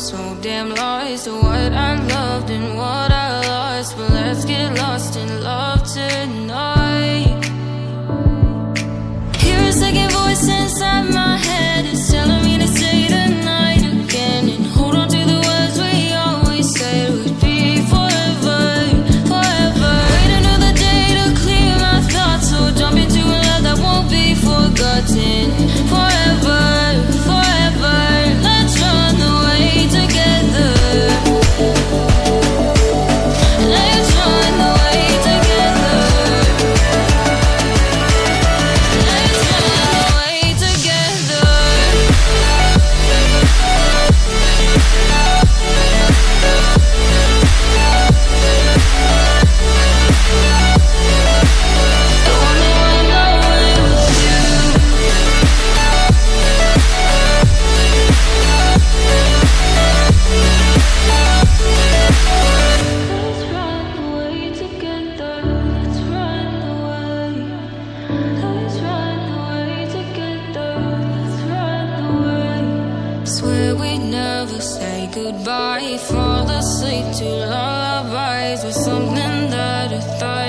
so damn lost to what I loved and what I lost. But let's get lost in love tonight. Hear a second voice inside my head, it's telling me to stay the night again and hold on to the words we always said would be forever, forever. Wait another day to clear my thoughts, so jump into a love that won't be forgotten. Forever, forever, let's run away together. Let's run away together. Let's run away together. I wanna run away with you. Let's run away together. Let's run away. Let's run away together. Let's run away. Swear we'd never say goodbye. Fall asleep to lullabies with something that I thought